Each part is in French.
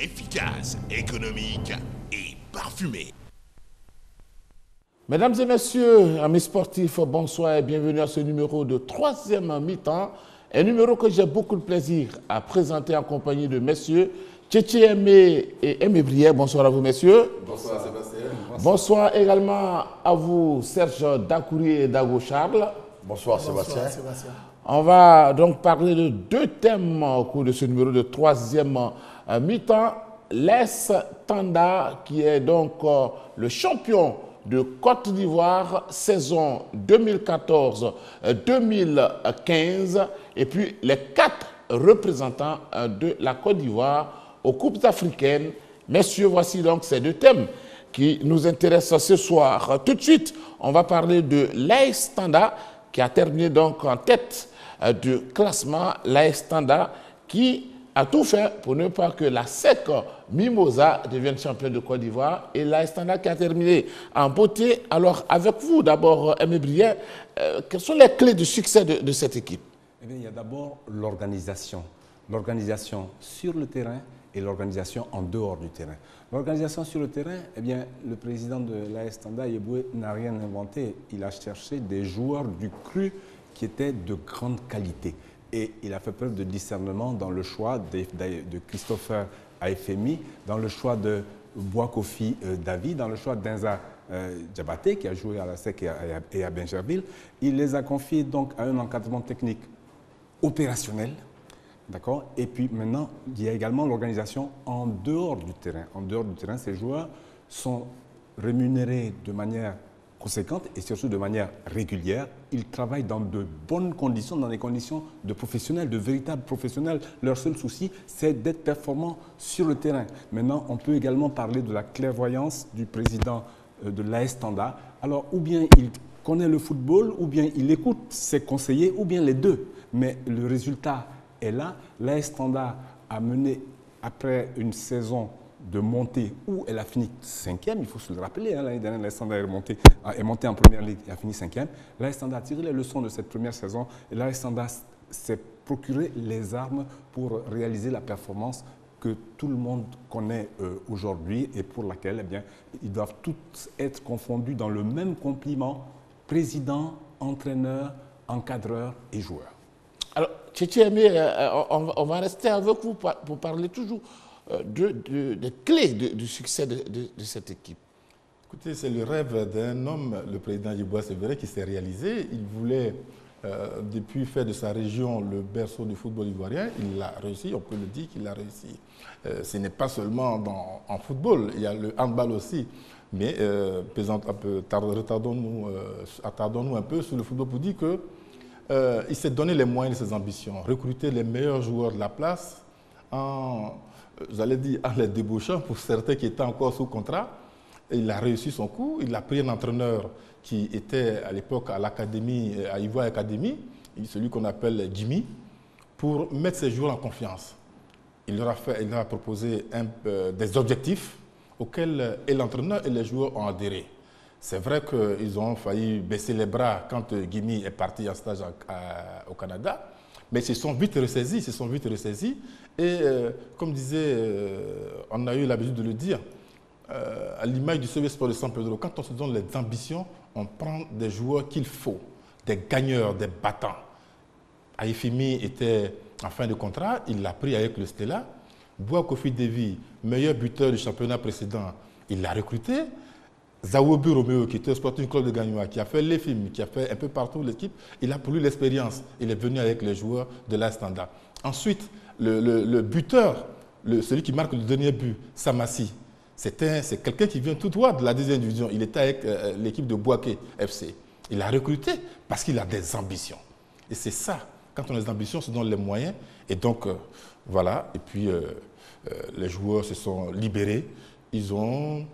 efficace, économique et parfumé. Mesdames et messieurs, amis sportifs, bonsoir et bienvenue à ce numéro de troisième mi-temps. Un numéro que j'ai beaucoup de plaisir à présenter en compagnie de messieurs Tchétché Aimé et Aimé Brière. Bonsoir à vous, messieurs. Bonsoir, Sébastien. Bonsoir également à vous, Serge Dakouri et Dago Charles. Bonsoir, Sébastien. On va donc parler de deux thèmes au cours de ce numéro de troisième mi-temps. L'AS Tanda, qui est donc le champion de Côte d'Ivoire, saison 2014-2015, et puis les 4 représentants de la Côte d'Ivoire aux Coupes africaines. Messieurs, voici donc ces deux thèmes qui nous intéressent ce soir. Tout de suite, on va parler de l'AS Tanda, qui a terminé donc en tête du classement. L'AS Tanda qui a tout fait pour ne pas que la SEC Mimosa devienne champion de Côte d'Ivoire, et l'AS Tanda qui a terminé en beauté. Alors, avec vous d'abord, Aimé Brière, quelles sont les clés du succès de cette équipe? Eh bien, il y a d'abord l'organisation. L'organisation sur le terrain et l'organisation en dehors du terrain. L'organisation sur le terrain, eh bien, le président de l'AS Tanda, Yeboué, n'a rien inventé. Il a cherché des joueurs du cru qui étaient de grande qualité. Et il a fait preuve de discernement dans le choix de Christopher Aefemi, dans le choix de Boakofi David, dans le choix d'Enza Diabaté, qui a joué à la SEC et à Benjerville. Il les a confiés donc à un encadrement technique opérationnel. D'accord. Et puis maintenant, il y a également l'organisation en dehors du terrain. En dehors du terrain, ces joueurs sont rémunérés de manière conséquente et surtout de manière régulière. Ils travaillent dans de bonnes conditions, dans des conditions de professionnels, de véritables professionnels. Leur seul souci, c'est d'être performants sur le terrain. Maintenant, on peut également parler de la clairvoyance du président de l'AS Tanda. Alors, ou bien il connaît le football, ou bien il écoute ses conseillers, ou bien les deux. Mais le résultat est là. L'AS Tanda a mené, après une saison de montée où elle a fini 5e, il faut se le rappeler, hein, l'année dernière, l'AS Tanda est montée en première ligue et a fini 5e. L'AS Tanda a tiré les leçons de cette première saison et l'AS Tanda s'est procuré les armes pour réaliser la performance que tout le monde connaît aujourd'hui et pour laquelle, eh bien, ils doivent tous être confondus dans le même compliment: président, entraîneur, encadreur et joueur. Alors, Tchétché Aimé, on va rester avec vous pour parler toujours des clés du succès de cette équipe. Écoutez, c'est le rêve d'un homme, le président Yeboah, c'est vrai, qui s'est réalisé. Il voulait, depuis faire de sa région le berceau du football ivoirien. Il l'a réussi, on peut le dire qu'il l'a réussi. Ce n'est pas seulement en football, il y a le handball aussi. Mais attardons-nous un peu sur le football pour dire que il s'est donné les moyens de ses ambitions, recruter les meilleurs joueurs de la place j'allais dire, en les débauchant pour certains qui étaient encore sous contrat. Et il a réussi son coup. Il a pris un entraîneur qui était à l'époque à l'académie, à Ivoire Academy, celui qu'on appelle Jimmy, pour mettre ses joueurs en confiance. Il leur a proposé des objectifs auxquels et l'entraîneur et les joueurs ont adhéré. C'est vrai qu'ils ont failli baisser les bras quand Jimmy est parti en stage au Canada. Mais ils se sont vite ressaisis, et comme disait, on a eu l'habitude de le dire, à l'image du CV Sport de San Pedro, quand on se donne les ambitions, on prend des joueurs qu'il faut, des gagneurs, des battants. Aefemi était en fin de contrat, il l'a pris avec le Stella. Boakofi David, meilleur buteur du championnat précédent, il l'a recruté. Zawobu Romeo, qui était au Sporting Club de Gagnoa, qui a fait les films, qui a fait un peu partout l'équipe, il a pour lui l'expérience. Il est venu avec les joueurs de l'AS Tanda. Ensuite, le buteur, celui qui marque le dernier but, Samassi, c'est quelqu'un qui vient tout droit de la 10e division. Il était avec l'équipe de Boaké FC. Il l'a recruté parce qu'il a des ambitions. Et c'est ça, quand on a des ambitions, on se donne les moyens. Et donc, voilà. Et puis, les joueurs se sont libérés. Ils ont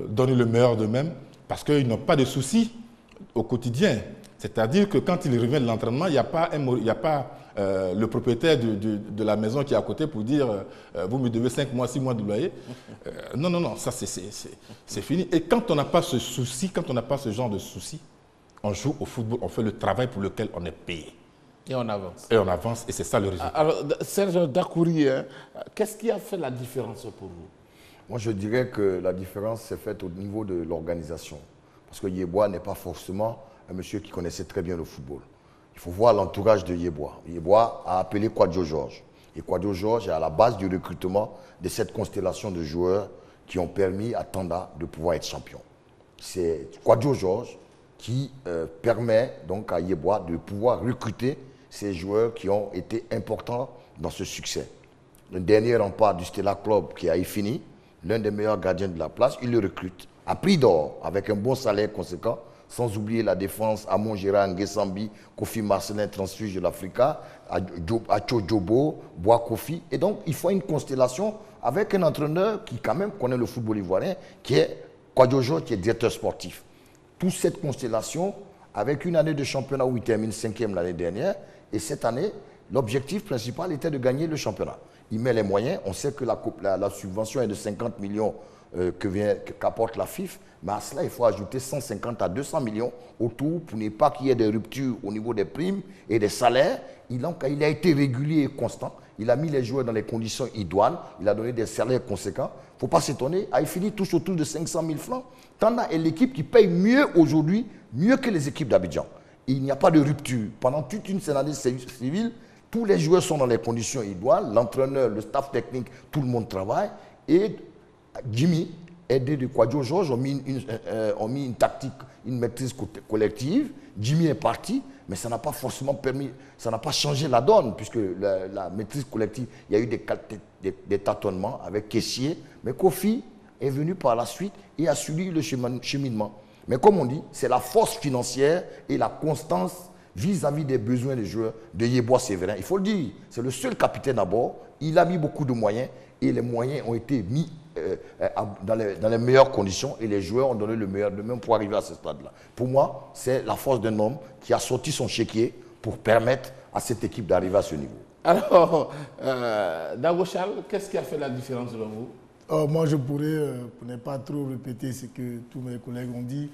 donner le meilleur d'eux-mêmes parce qu'ils n'ont pas de soucis au quotidien. C'est-à-dire que quand ils reviennent de l'entraînement, il n'y a pas, le propriétaire de la maison qui est à côté pour dire vous me devez 5 mois, 6 mois de loyer. Non, ça c'est fini. Et quand on n'a pas ce souci, quand on n'a pas ce genre de soucis, on joue au football, on fait le travail pour lequel on est payé. Et on avance. Et on avance, et c'est ça le résultat. Alors, Serge Dakouri, hein, qu'est-ce qui a fait la différence pour vous? Moi, je dirais que la différence s'est faite au niveau de l'organisation. Parce que Yeboah n'est pas forcément un monsieur qui connaissait très bien le football. Il faut voir l'entourage de Yeboah. Yeboah a appelé Kwadjo Georges. Et Kwadjo Georges est à la base du recrutement de cette constellation de joueurs qui ont permis à Tanda de pouvoir être champion. C'est Kwadjo Georges qui permet donc à Yeboah de pouvoir recruter ces joueurs qui ont été importants dans ce succès. Le dernier rempart du Stella Club qui a fini, l'un des meilleurs gardiens de la place, il le recrute à prix d'or, avec un bon salaire conséquent, sans oublier la défense à Gérard Nguessambi, Kofi Marcelin, transfuge de l'Africa, Acho Djobo, Bois Kofi. Et donc, il faut une constellation avec un entraîneur qui quand même connaît le football ivoirien, qui est Kwadjo Georges, qui est directeur sportif. Toute cette constellation, avec une année de championnat où il termine 5e l'année dernière, et cette année, l'objectif principal était de gagner le championnat. Il met les moyens, on sait que la subvention est de 50 millions qu'apporte la FIF, mais à cela, il faut ajouter 150 à 200 millions autour pour ne pas qu'il y ait des ruptures au niveau des primes et des salaires. Il a été régulier et constant. Il a mis les joueurs dans les conditions idoines. Il a donné des salaires conséquents. Il ne faut pas s'étonner. Aïfili touche autour de 500 000 francs. Tanda est l'équipe qui paye mieux aujourd'hui, mieux que les équipes d'Abidjan. Il n'y a pas de rupture. Pendant toute une année civile, tous les joueurs sont dans les conditions idoines. L'entraîneur, le staff technique, tout le monde travaille. Et Jimmy, aidé de Kwadjo Georges, ont mis une tactique, une maîtrise collective. Jimmy est parti, mais ça n'a pas forcément permis, ça n'a pas changé la donne, puisque la maîtrise collective, il y a eu des tâtonnements avec Kessier, mais Kofi est venu par la suite et a suivi le cheminement. Mais comme on dit, c'est la force financière et la constance vis-à-vis des besoins des joueurs de Yeboah Sévérin. Il faut le dire, c'est le seul capitaine à bord, il a mis beaucoup de moyens et les moyens ont été mis dans les meilleures conditions et les joueurs ont donné le meilleur de même pour arriver à ce stade-là. Pour moi, c'est la force d'un homme qui a sorti son chéquier pour permettre à cette équipe d'arriver à ce niveau. Alors, Dagochal, qu'est-ce qui a fait la différence selon vous? Moi, je pourrais, pour ne pas trop répéter ce que tous mes collègues ont dit,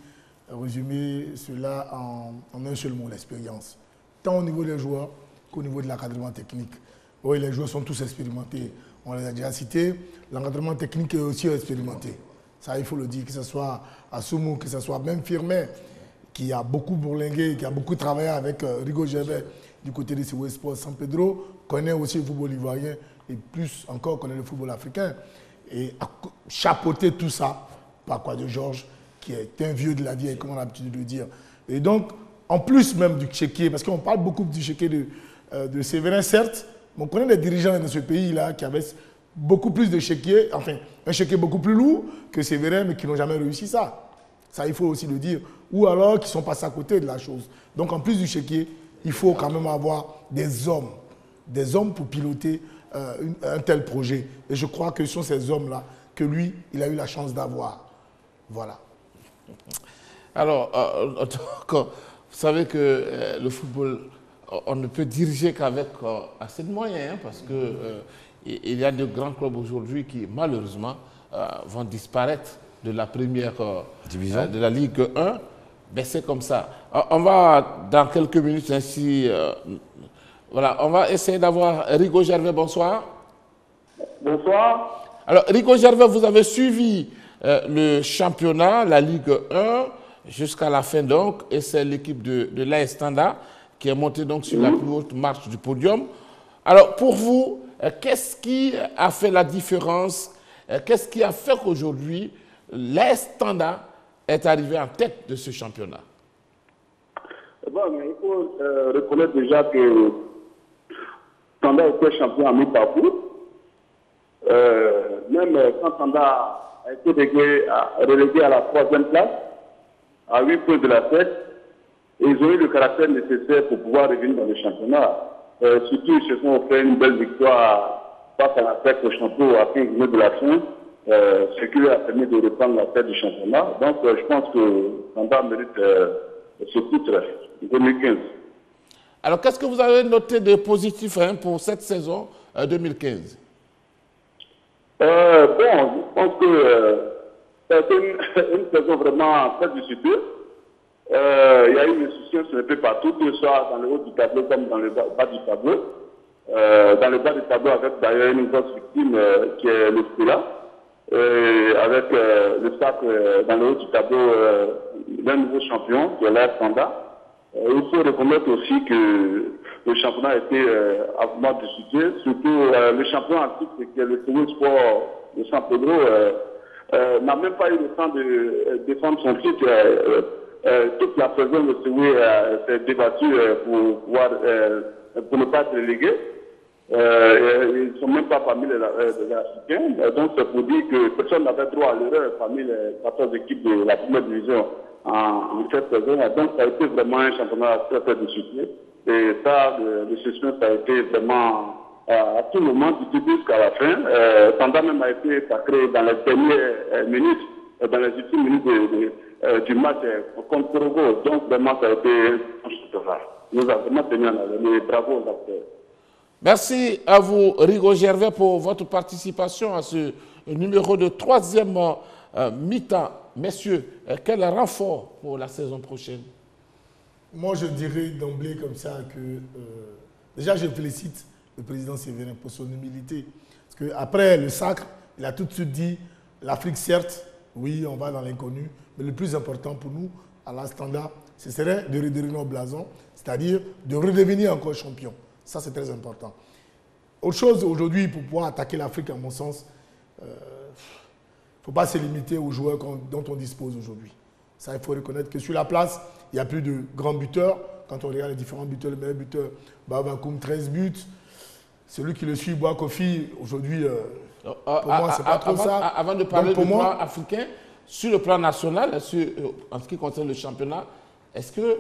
résumer cela en un seul mot, l'expérience. Tant au niveau des joueurs qu'au niveau de l'encadrement technique. Oui, les joueurs sont tous expérimentés. On les a déjà cités. L'encadrement technique est aussi expérimenté. Ça, il faut le dire, que ce soit Assoumou, que ce soit même Firmin, qui a beaucoup bourlingué, qui a beaucoup travaillé avec Rigo Gervais du côté de Siwo Sport San Pedro, connaît aussi le football ivoirien et plus encore connaît le football africain. Et a chapeauté tout ça par Kwadjo Georges, qui est un vieux de la vieille, comme on a l'habitude de le dire. Et donc, en plus même du chéquier, parce qu'on parle beaucoup du chéquier de Sévérin, certes, mais on connaît des dirigeants de ce pays-là qui avaient beaucoup plus de chéquiers, enfin, un chéquier beaucoup plus lourd que Sévérin, mais qui n'ont jamais réussi ça. Ça, il faut aussi le dire. Ou alors qui sont passés à côté de la chose. Donc, en plus du chéquier, il faut quand même avoir des hommes pour piloter un tel projet. Et je crois que ce sont ces hommes-là que lui, il a eu la chance d'avoir. Voilà. Alors, vous savez que le football, on ne peut diriger qu'avec assez de moyens, hein, parce que il y a de grands clubs aujourd'hui qui, malheureusement, vont disparaître de la première division de la Ligue 1. Ben, c'est comme ça. On va, dans quelques minutes, ainsi... voilà, on va essayer d'avoir Rigo Gervais. Bonsoir. Bonsoir. Alors, Rigo Gervais, vous avez suivi le championnat, la Ligue 1, jusqu'à la fin donc, et c'est l'équipe de l'AS Tanda qui est montée donc sur la plus haute marche du podium. Alors, pour vous, qu'est-ce qui a fait la différence? Qu'est-ce qui a fait qu'aujourd'hui, l'AS Tanda est arrivé en tête de ce championnat? Bon, mais il faut reconnaître déjà que Tanda était champion à mi-parcours. Même quand Tanda a été relégué à la 3e place, à 8 points de la tête, et ils ont eu le caractère nécessaire pour pouvoir revenir dans le championnat. Surtout, ils se sont offert une belle victoire face à la tête au champion à 15 minutes de la fin, ce qui lui a permis de reprendre la tête du championnat. Donc, je pense que Tanda mérite ce titre 2015. Alors, qu'est-ce que vous avez noté de positif pour cette saison 2015? Bon, je pense que c'est une saison vraiment très difficile. Il y a eu une insouciance un peu partout, que ce soit dans le haut du tableau comme dans le bas du tableau. Dans le bas du tableau, avec d'ailleurs une grosse victime qui est le Stella, avec le sac dans le haut du tableau d'un nouveau champion qui est l'Air Panda. Il faut reconnaître aussi que le championnat a été amplement discuté, surtout le champion en titre qui est le Séoul Sport de San Pedro n'a même pas eu le temps de défendre son titre. Toute la saison, le Séoul s'est débattu pour ne pas être relégué. Ils ne sont même pas parmi les Africains. Donc c'est pour dire que personne n'avait droit à l'erreur parmi les 14 équipes de la première division en cette saison. Donc ça a été vraiment un championnat très très disputé. Et ça, le suspense a été vraiment à tout moment, du début jusqu'à la fin. Tanda même a été sacré dans les dernières minutes, dans les ultimes minutes du match contre Togo. Donc vraiment ça a été un championnat. Nous avons vraiment tenu à donner bravo aux acteurs. Merci à vous, Rigo Gervais, pour votre participation à ce numéro de 3e mi-temps. Messieurs, quel renfort pour la saison prochaine? Moi, je dirais d'emblée comme ça que, déjà, je félicite le président Séverin pour son humilité. Parce qu'après le sacre, il a tout de suite dit, l'Afrique, certes, oui, on va dans l'inconnu, mais le plus important pour nous, à la Standard, ce serait de redevenir nos blasons, c'est-à-dire de redevenir encore champion. Ça, c'est très important. Autre chose, aujourd'hui, pour pouvoir attaquer l'Afrique, à mon sens, il ne faut pas se limiter aux joueurs dont on dispose aujourd'hui. Ça, il faut reconnaître que sur la place, il n'y a plus de grands buteurs. Quand on regarde les différents buteurs, le meilleur buteur, Babakoum, 13 buts. Celui qui le suit, Bois Kofi, aujourd'hui, pour moi, c'est pas trop ça. Avant de parler du plan africain, sur le plan national, en ce qui concerne le championnat, est-ce que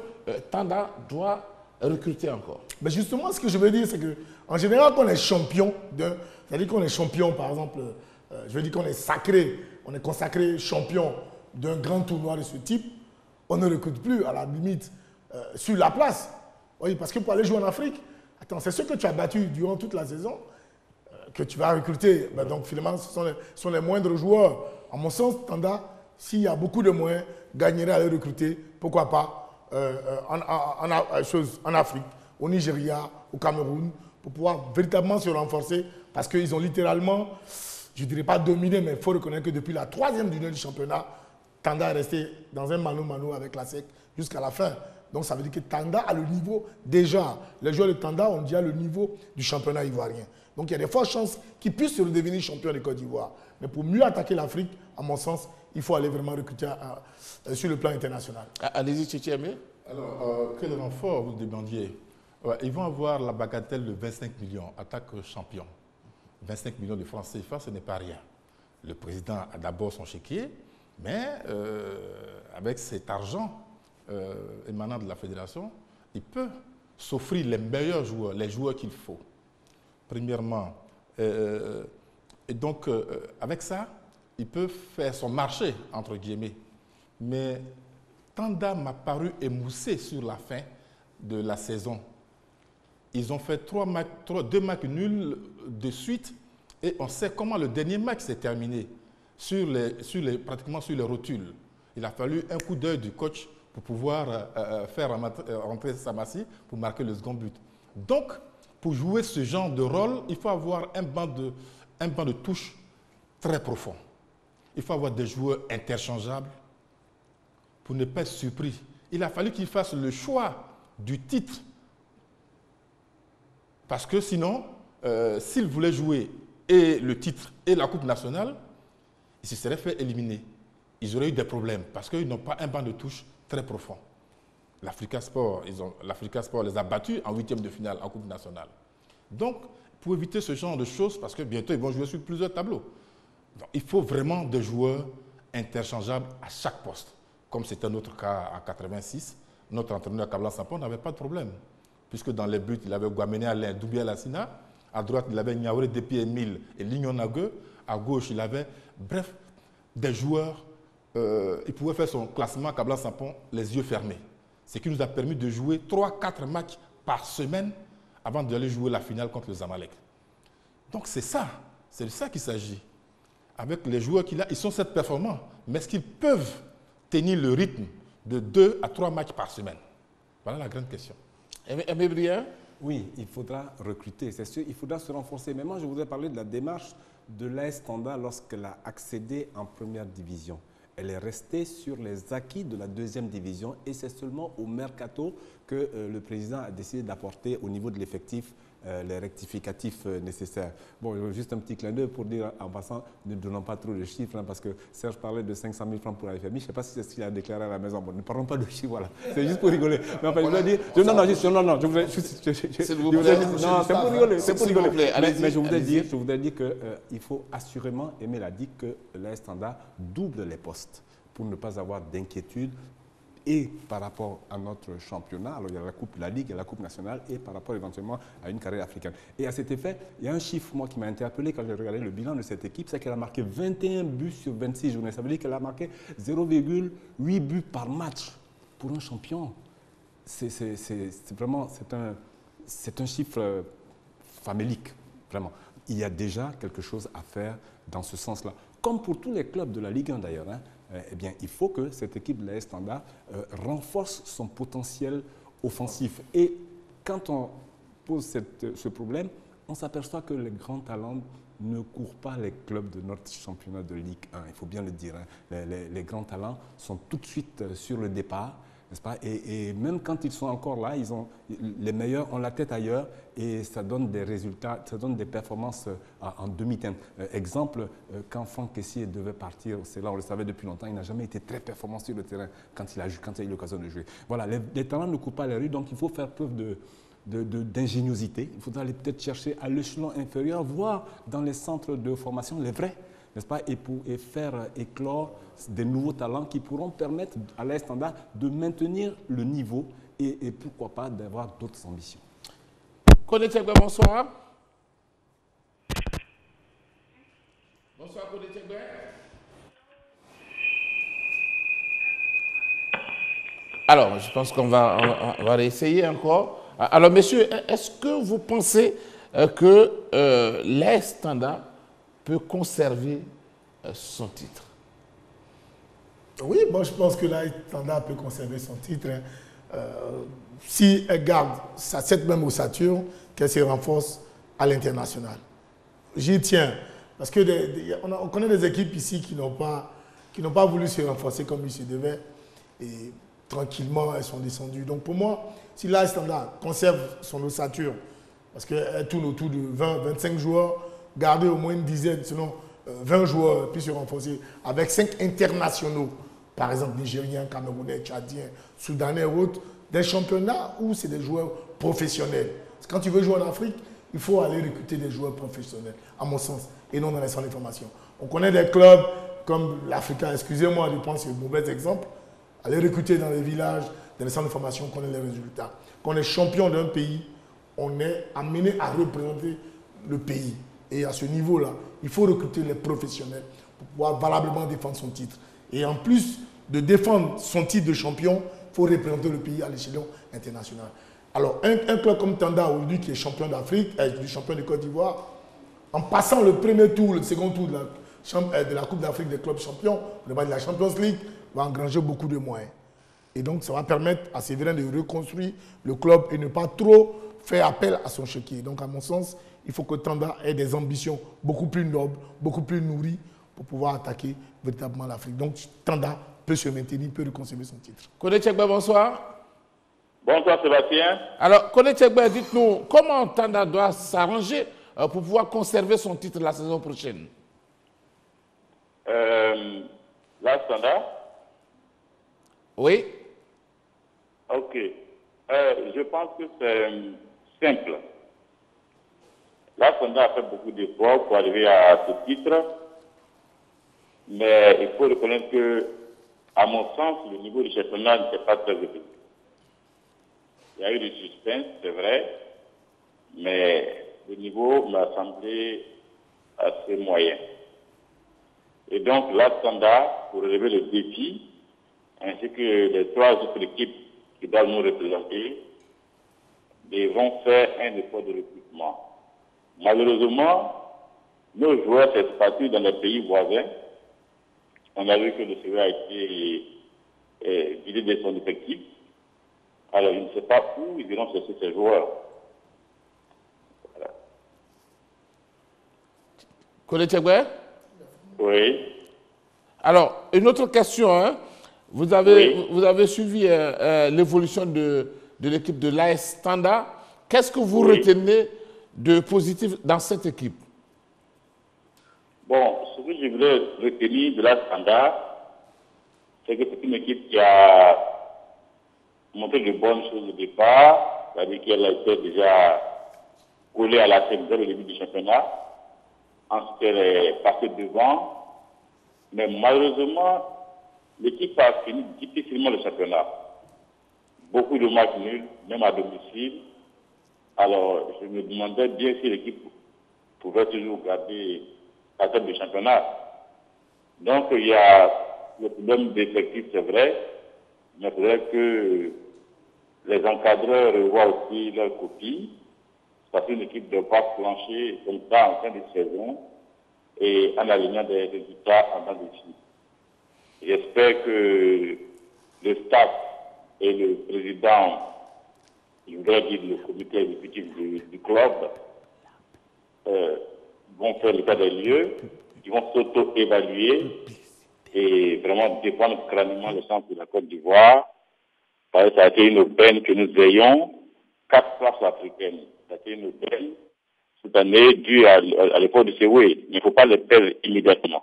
Tanda doit recruter encore? Mais justement, ce que je veux dire, c'est qu'en général, quand on est champion, c'est-à-dire qu'on est champion, par exemple, je veux dire qu'on est sacré, on est consacré champion d'un grand tournoi de ce type, on ne recrute plus, à la limite, sur la place. Oui, parce que pour aller jouer en Afrique, attends, c'est ce que tu as battu durant toute la saison que tu vas recruter. Ben donc, finalement, ce sont les moindres joueurs. À mon sens, Tanda, s'il y a beaucoup de moyens, gagnerait à les recruter, pourquoi pas, en Afrique, au Nigeria, au Cameroun, pour pouvoir véritablement se renforcer, parce qu'ils ont littéralement, je ne dirais pas dominé, mais il faut reconnaître que depuis la 3e journée du championnat, Tanda est resté dans un mano-mano avec la SEC jusqu'à la fin. Donc ça veut dire que Tanda a le niveau, déjà, les joueurs de Tanda ont déjà le niveau du championnat ivoirien. Donc il y a des fortes chances qu'ils puissent se redevenir champions de Côte d'Ivoire. Mais pour mieux attaquer l'Afrique, à mon sens, il faut aller vraiment recruter sur le plan international. Allez-y, Tchétchémé. Alors, quel renfort vous demandiez? Ils vont avoir la bagatelle de 25 millions, attaque champion. 25 millions de francs CFA, ce n'est pas rien. Le président a d'abord son chéquier, mais avec cet argent émanant de la fédération, il peut s'offrir les meilleurs joueurs, les joueurs qu'il faut. Premièrement, et donc avec ça, il peut faire son marché, entre guillemets. Mais Tanda m'a paru émoussé sur la fin de la saison. Ils ont fait 2 matchs nuls de suite et on sait comment le dernier match s'est terminé, pratiquement sur les rotules. Il a fallu un coup d'œil du coach pour pouvoir faire rentrer Samassi pour marquer le second but. Donc, pour jouer ce genre de rôle, il faut avoir un banc de touche très profond. Il faut avoir des joueurs interchangeables pour ne pas être surpris. Il a fallu qu'il fasse le choix du titre. Parce que sinon, s'il voulait jouer et le titre et la Coupe nationale, il se serait fait éliminer. Ils auraient eu des problèmes parce qu'ils n'ont pas un banc de touche très profond. L'Africa Sport les a battus en 8e de finale en Coupe nationale. Donc, pour éviter ce genre de choses, parce que bientôt ils vont jouer sur plusieurs tableaux, donc, il faut vraiment des joueurs interchangeables à chaque poste. Comme c'était notre cas en 86, notre entraîneur Kablan Sampon n'avait pas de problème. Puisque dans les buts, il avait Guamené Alain, Doumbia Lassina. À droite, il avait Niaouré Depi Emile et Lignon Nagueux. À gauche, il avait, bref, des joueurs. Il pouvait faire son classement Kablan Sampon les yeux fermés. Ce qui nous a permis de jouer 3-4 matchs par semaine avant d'aller jouer la finale contre le Zamalek. Donc c'est de ça qu'il s'agit. Avec les joueurs qu'il a, ils sont certes performants, mais est-ce qu'ils peuvent tenir le rythme de 2 à 3 matchs par semaine? Voilà la grande question. Aimé Brien? Oui, il faudra recruter, c'est sûr, il faudra se renforcer. Mais moi, je voudrais parler de la démarche de l'AS Standard lorsqu'elle a accédé en première division. Elle est restée sur les acquis de la deuxième division et c'est seulement au mercato que le président a décidé d'apporter au niveau de l'effectif les rectificatifs nécessaires. Bon, juste un petit clin d'œil pour dire en passant, ne donnons pas trop de chiffres, hein, parce que Serge parlait de 500 000 francs pour la FMI. Je ne sais pas si c'est ce qu'il a déclaré à la maison. Bon, ne parlons pas de chiffres, voilà. C'est juste pour rigoler. Mais enfin, je voulais dire. Non, je voudrais juste. Non, c'est pour rigoler. C'est pour rigoler. Mais je voudrais dire qu'il faut assurément, Aimé l'a dit, que l'AS Standard double les postes pour ne pas avoir d'inquiétude. Et par rapport à notre championnat, alors il y a la Coupe de la Ligue, il y a la Coupe nationale, et par rapport éventuellement à une carrière africaine. Et à cet effet, il y a un chiffre moi, qui m'a interpellé quand j'ai regardé le bilan de cette équipe, c'est qu'elle a marqué 21 buts sur 26 journées. Ça veut dire qu'elle a marqué 0,8 buts par match pour un champion. C'est vraiment un chiffre famélique, vraiment. Il y a déjà quelque chose à faire dans ce sens-là. Comme pour tous les clubs de la Ligue 1 d'ailleurs, hein, eh bien, il faut que cette équipe de l'AS Standard renforce son potentiel offensif. Et quand on pose ce problème, on s'aperçoit que les grands talents ne courent pas les clubs de notre championnat de Ligue 1. Il faut bien le dire. Hein. Les grands talents sont tout de suite sur le départ. N'est-ce pas? Et même quand ils sont encore là, les meilleurs ont la tête ailleurs et ça donne des résultats, ça donne des performances en demi-teinte. Exemple, quand Franck Kessié devait partir, c'est là on le savait depuis longtemps, il n'a jamais été très performant sur le terrain quand il a eu l'occasion de jouer. Voilà, les talents ne coupent pas les rues, donc il faut faire preuve d'ingéniosité. Il faudra aller peut-être chercher à l'échelon inférieur, voire dans les centres de formation, les vrais, n'est-ce pas, et faire éclore des nouveaux talents qui pourront permettre à l'AS Standard de maintenir le niveau et pourquoi pas d'avoir d'autres ambitions. Kodé Tchekbe, bonsoir. Bonsoir Kodé Tchekbe. Alors, je pense qu'on va réessayer encore. Alors, messieurs, est-ce que vous pensez que l'AS Standard peut conserver son titre? Oui, moi je pense que l'AS Standard peut conserver son titre. Hein. Si elle garde cette même ossature, qu'elle se renforce à l'international. J'y tiens. Parce que on connaît des équipes ici qui n'ont pas voulu se renforcer comme il se devait. Et tranquillement, elles sont descendues. Donc pour moi, si l'AS Standard conserve son ossature, parce qu'elle tourne autour de 20-25 joueurs, garder au moins une dizaine, sinon 20 joueurs, puis se renforcer avec 5 internationaux, par exemple Nigériens, Camerounais, Tchadiens, Soudanais ou autres, des championnats où c'est des joueurs professionnels. Parce que quand tu veux jouer en Afrique, il faut aller recruter des joueurs professionnels, à mon sens, et non dans les centres de formation. On connaît des clubs comme l'Africa, excusez-moi, je pense que c'est un mauvais exemple, aller recruter dans les villages, dans les centres de formation, on connaît les résultats. Quand on est champion d'un pays, on est amené à représenter le pays. Et à ce niveau-là, il faut recruter les professionnels pour pouvoir valablement défendre son titre. Et en plus de défendre son titre de champion, il faut représenter le pays à l'échelon international. Alors, un club comme Tanda, aujourd'hui, qui est champion d'Afrique, du champion de Côte d'Ivoire, en passant le premier tour, le second tour de la Coupe d'Afrique des clubs champions, de la Champions League, va engranger beaucoup de moyens. Et donc, ça va permettre à Séverin de reconstruire le club et ne pas trop faire appel à son chéquier. Donc, à mon sens, il faut que Tanda ait des ambitions beaucoup plus nobles, beaucoup plus nourries pour pouvoir attaquer véritablement l'Afrique. Donc, Tanda peut se maintenir, peut reconserver son titre. Kodé Tchekbe, bonsoir. Bonsoir Sébastien. Alors, Kodé Tchekbe, dites-nous, comment Tanda doit s'arranger pour pouvoir conserver son titre la saison prochaine? Là, Tanda? Oui. Ok. Je pense que c'est simple. Là, Tanda a fait beaucoup d'efforts pour arriver à ce titre, mais il faut reconnaître que, à mon sens, le niveau du championnat n'était pas très élevé. Il y a eu du suspense, c'est vrai, mais le niveau m'a semblé assez moyen. Et donc, là, Standard, pour relever le défi, ainsi que les 3 autres équipes qui doivent nous représenter, devront faire un effort de recrutement. Malheureusement, nos joueurs s'expatrient dans les pays voisins. On a vu que le CV a été vider de son effectif. Alors, il ne sait pas où ils iront chercher ces joueurs. Voilà. Koné-Tchegbe? Oui. Alors, une autre question. Hein. Vous avez suivi l'évolution de l'équipe de l'AS Standard. Qu'est-ce que vous retenez de positif dans cette équipe? Bon, ce que je voulais retenir de l'AS Standard, c'est que c'est une équipe qui a montré de bonnes choses au départ, c'est-à-dire qu'elle a été déjà collée à la scène dès le début du championnat. Ensuite, elle est passée devant. Mais malheureusement, l'équipe a fini difficilement le championnat. Beaucoup de matchs nuls, même à domicile. Alors, je me demandais bien si l'équipe pouvait toujours garder la tête du championnat. Donc, il y a le problème d'effectifs, c'est vrai, mais il faudrait que les encadreurs revoient aussi leur copie. Parce qu'une équipe ne doit pas plancher comme ça en fin de saison et en alignant des résultats en temps de suite. J'espère que le staff et le président, je voudrais dire le comité exécutif du club, vont faire l'état des lieux, ils vont s'auto-évaluer et vraiment défendre crânement le centre de la Côte d'Ivoire. Parce que ça a été une peine que nous ayons 4 places africaines. Ça a été une peine cette année due à l'effort de Séoué. Il ne faut pas les perdre immédiatement.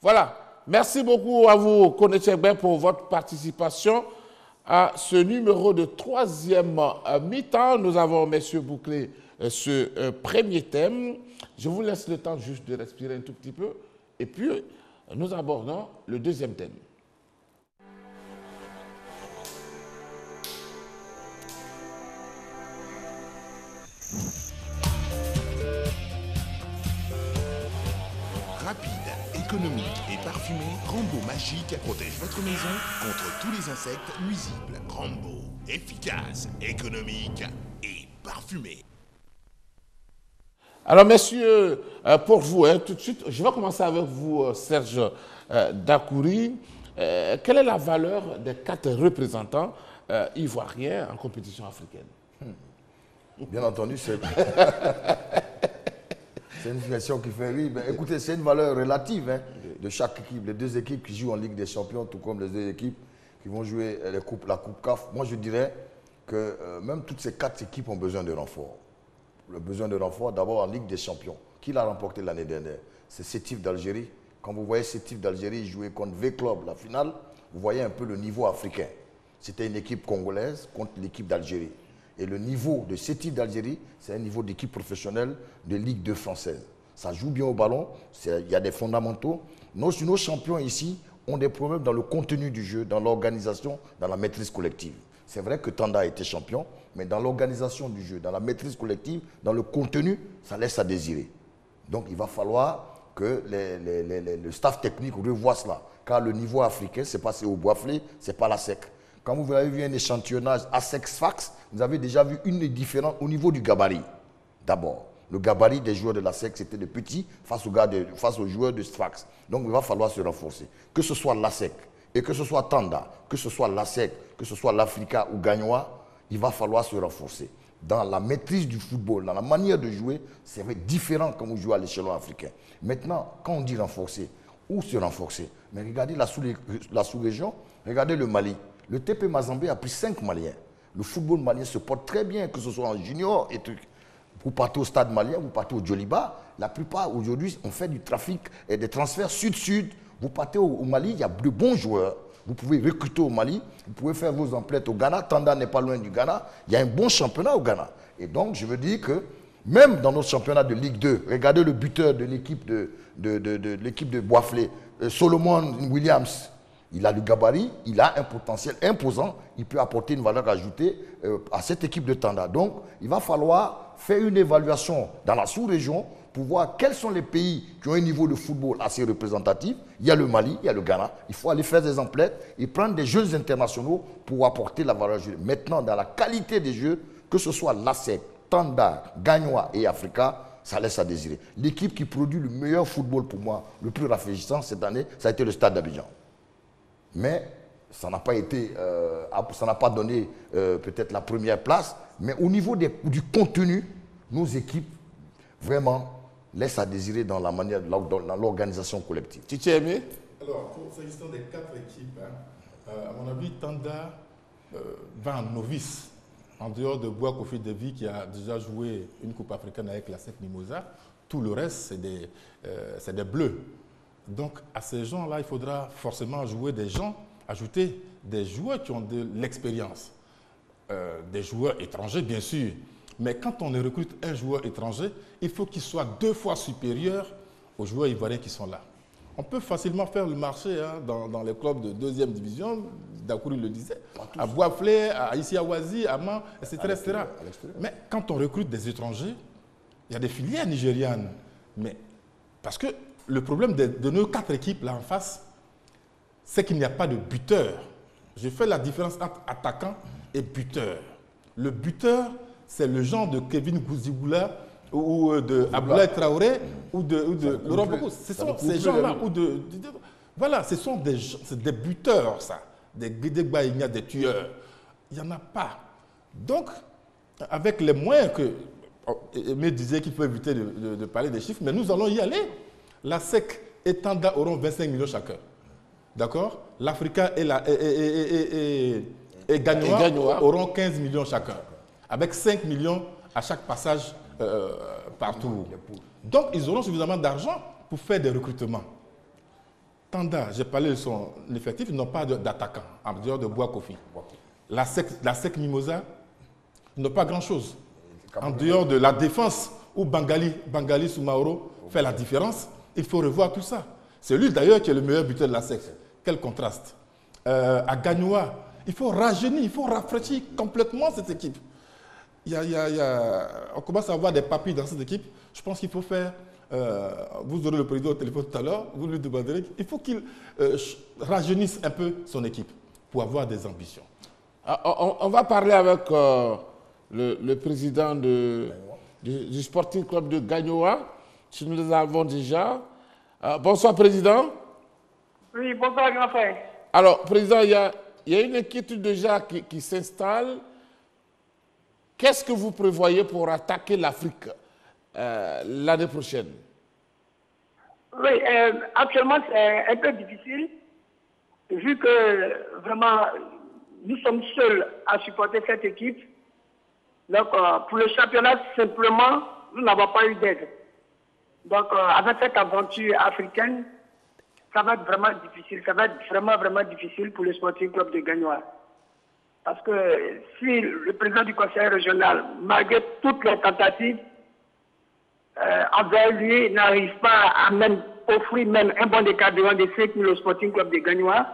Voilà. Merci beaucoup à vous, Koné-Tchegbe, pour votre participation à ce numéro de 3e mi-temps. Nous avons, messieurs, bouclé ce premier thème. Je vous laisse le temps juste de respirer un tout petit peu. Et puis, nous abordons le 2e thème. Rapide, économique et parfumé, Rambo Magique protège votre maison contre tous les insectes nuisibles. Rambo, efficace, économique et parfumé. Alors, messieurs, pour vous, tout de suite, je vais commencer avec vous, Serge Dakouri. Quelle est la valeur des 4 représentants ivoiriens en compétition africaine? Bien entendu, c'est une question qui fait rire. Mais écoutez, c'est une valeur relative de chaque équipe. Les 2 équipes qui jouent en Ligue des Champions, tout comme les 2 équipes qui vont jouer la Coupe CAF. Moi, je dirais que même toutes ces 4 équipes ont besoin de renfort. Le besoin de renfort, d'abord en Ligue des Champions. Qui l'a remporté l'année dernière? C'est Sétif d'Algérie. Quand vous voyez Sétif d'Algérie jouer contre V-Club, la finale, vous voyez un peu le niveau africain. C'était une équipe congolaise contre l'équipe d'Algérie. Et le niveau de Sétif d'Algérie, c'est un niveau d'équipe professionnelle de Ligue 2 française. Ça joue bien au ballon, il y a des fondamentaux. Nos champions ici ont des problèmes dans le contenu du jeu, dans l'organisation, dans la maîtrise collective. C'est vrai que Tanda a été champion, mais dans l'organisation du jeu, dans la maîtrise collective, dans le contenu, ça laisse à désirer. Donc il va falloir que le staff technique revoie cela. Car le niveau africain, c'est pas au Boisflé, c'est pas la SEC. Quand vous avez vu un échantillonnage ASEC-Sfax, vous avez déjà vu une différence au niveau du gabarit. D'abord, le gabarit des joueurs de la SEC, c'était de petits face aux joueurs de Sfax. Donc il va falloir se renforcer. Que ce soit l'ASEC, et que ce soit Tanda, que ce soit l'ASEC, que ce soit l'Africa ou Gagnoa, il va falloir se renforcer. Dans la maîtrise du football, dans la manière de jouer, c'est différent quand vous jouez à l'échelon africain. Maintenant, quand on dit renforcer, où se renforcer? Mais regardez la sous-région, regardez le Mali. Le TP Mazembe a pris 5 Maliens. Le football malien se porte très bien, que ce soit en junior et trucs. Vous partez au stade malien, vous partez au Djoliba. La plupart, aujourd'hui, on fait du trafic et des transferts sud-sud. Vous partez au Mali, il y a de bons joueurs. Vous pouvez recruter au Mali, vous pouvez faire vos emplettes au Ghana. Tanda n'est pas loin du Ghana. Il y a un bon championnat au Ghana. Et donc, je veux dire que même dans notre championnat de Ligue 2, regardez le buteur de l'équipe de Boisflé, Solomon Williams. Il a le gabarit, il a un potentiel imposant, il peut apporter une valeur ajoutée à cette équipe de Tanda. Donc, il va falloir faire une évaluation dans la sous-région pour voir quels sont les pays qui ont un niveau de football assez représentatif. Il y a le Mali, il y a le Ghana. Il faut aller faire des emplettes et prendre des jeux internationaux pour apporter la valeur ajoutée. Maintenant, dans la qualité des jeux, que ce soit l'ASEC, Tanda, Gagnoa et Africa, ça laisse à désirer. L'équipe qui produit le meilleur football pour moi, le plus rafraîchissant cette année, ça a été le Stade d'Abidjan. Mais ça n'a pas été, ça n'a pas donné peut-être la première place. Mais au niveau du contenu, nos équipes, vraiment, laissent à désirer dans la manière, dans l'organisation collective. Tu as aimé? Alors, s'agissant des 4 équipes, à mon avis, Tanda va en novice. En dehors de Bois Kofi Devi qui a déjà joué une Coupe africaine avec la SEC Mimosa, tout le reste, c'est des bleus. Donc, à ces gens-là, il faudra forcément ajouter des joueurs qui ont de l'expérience. Des joueurs étrangers, bien sûr. Mais quand on recrute un joueur étranger, il faut qu'il soit 2 fois supérieur aux joueurs ivoiriens qui sont là. On peut facilement faire le marché dans les clubs de 2e division, Dakouri le disait, à Boisflé, à Ici-Awazi, à Man, etc. Mais quand on recrute des étrangers, il y a des filières nigérianes. Mais parce que le problème de nos 4 équipes là en face, c'est qu'il n'y a pas de buteur. Je fais la différence entre attaquant et buteur. Le buteur, c'est le genre de Kevin Gouziboula ou de Abdoulaye Traoré ou de Laurent Gbagbo. Ce sont ces gens-là. Voilà, ce sont des buteurs, ça. Des Guédégba, il y a des tueurs. Il n'y en a pas. Donc, avec les moyens que... Aimé disait qu'il faut éviter de parler des chiffres, mais nous allons y aller. La SEC et Tanda auront 25 millions chacun. D'accord? L'Africa et Gagnoa auront 15 millions chacun. Avec 5 millions à chaque passage partout. Donc, ils auront suffisamment d'argent pour faire des recrutements. Tanda, j'ai parlé de son effectif, ils n'ont pas d'attaquant, en dehors de Bois Kofi. La SEC Mimosa, ils n'ont pas grand-chose. En dehors de la défense, où Bangali Soumaoro fait la différence, il faut revoir tout ça. C'est lui d'ailleurs qui est le meilleur buteur de la SEC. Quel contraste. À Gagnoa, il faut rajeunir, il faut rafraîchir complètement cette équipe. On commence à avoir des papilles dans cette équipe. Je pense qu'il faut faire... vous aurez le président au téléphone tout à l'heure, vous lui demanderez. Il faut qu'il rajeunisse un peu son équipe pour avoir des ambitions. On va parler avec le président du Sporting Club de Gagnoa. Si nous les avons déjà. Bonsoir, président. Oui, bonsoir, grand frère. Alors, président, il y a une inquiétude déjà qui s'installe. Qu'est-ce que vous prévoyez pour attaquer l'Afrique l'année prochaine? Oui, actuellement, c'est un peu difficile, vu que vraiment, nous sommes seuls à supporter cette équipe. Donc, pour le championnat, simplement, nous n'avons pas eu d'aide. Donc, avec cette aventure africaine, ça va être vraiment difficile. Ça va être vraiment difficile pour le Sporting Club de Gagnoa. Parce que si le président du conseil régional, malgré toutes les tentatives, envers lui, n'arrive pas à même offrir même un bon décadrement de 5 000 au Sporting Club de Gagnoa,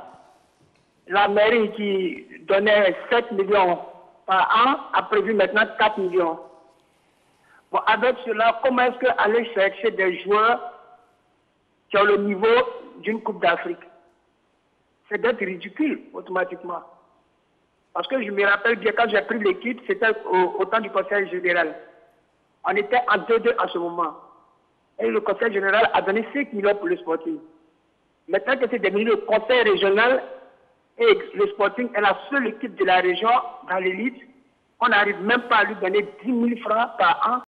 la mairie qui donnait 7 millions par an a prévu maintenant 4 millions. Bon, avec cela, comment est-ce qu'aller chercher des joueurs qui ont le niveau d'une Coupe d'Afrique? C'est d'être ridicule automatiquement. Parce que je me rappelle bien, quand j'ai pris l'équipe, c'était au temps du conseil général. On était en 2-2 à ce moment. Et le conseil général a donné 5 millions pour le Sporting. Maintenant que c'est devenu le conseil régional et le Sporting est la seule équipe de la région dans l'élite, on n'arrive même pas à lui donner 10 000 francs par an